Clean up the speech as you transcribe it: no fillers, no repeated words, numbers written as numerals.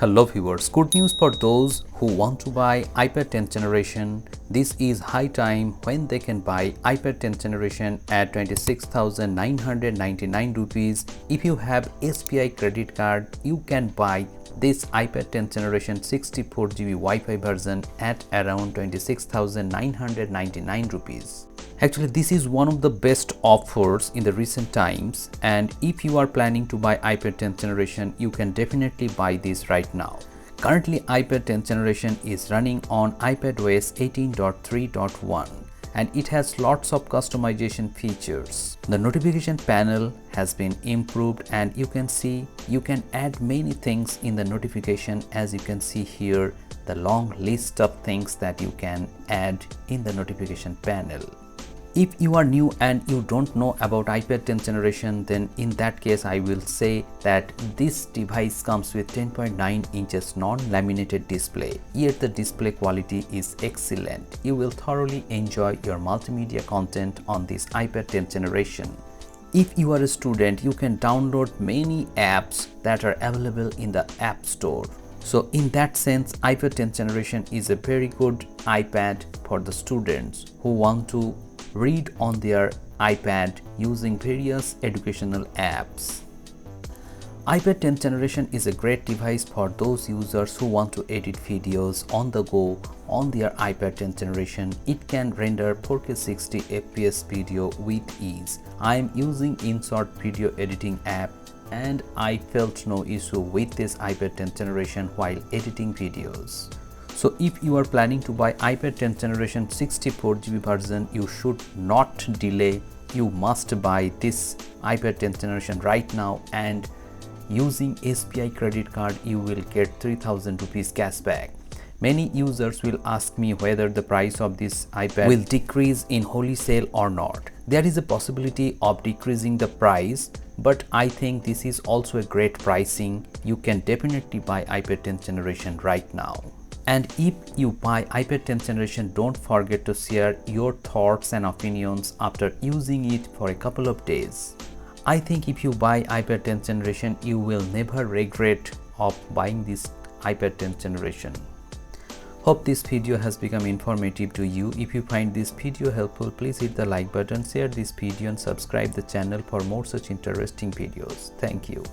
Hello viewers, good news for those who want to buy iPad 10th generation. This is high time when they can buy iPad 10th generation at 26,999 rupees. If you have SBI credit card, you can buy this iPad 10th generation 64GB Wi-Fi version at around 26,999 rupees. Actually, this is one of the best offers in the recent times, and if you are planning to buy iPad 10th generation, you can definitely buy this right now. Currently, iPad 10th generation is running on iPadOS 18.3.1 and it has lots of customization features. The notification panel has been improved and you can see you can add many things in the notification. As you can see here, the long list of things that you can add in the notification panel. If you are new and you don't know about iPad 10th generation, then in that case I will say that this device comes with 10.9 inches non-laminated display, yet the display quality is excellent. You will thoroughly enjoy your multimedia content on this iPad 10th generation. If you are a student, you can download many apps that are available in the App Store. So in that sense, iPad 10th generation is a very good iPad for the students who want to read on their iPad using various educational apps. iPad 10th generation is a great device for those users who want to edit videos on the go on their iPad 10th generation. It can render 4K 60 FPS video with ease. I am using InShot video editing app and I felt no issue with this iPad 10th generation while editing videos. So if you are planning to buy iPad 10th generation 64GB version, you should not delay. You must buy this iPad 10th generation right now, and using SBI credit card you will get 3000 rupees cashback. Many users will ask me whether the price of this iPad will decrease in holy sale or not. There is a possibility of decreasing the price, but I think this is also a great pricing. You can definitely buy iPad 10th generation right now. And if you buy iPad 10th generation, don't forget to share your thoughts and opinions after using it for a couple of days. I think if you buy iPad 10th generation, you will never regret of buying this iPad 10th generation. Hope this video has become informative to you. If you find this video helpful, please hit the like button, share this video and subscribe the channel for more such interesting videos. Thank you.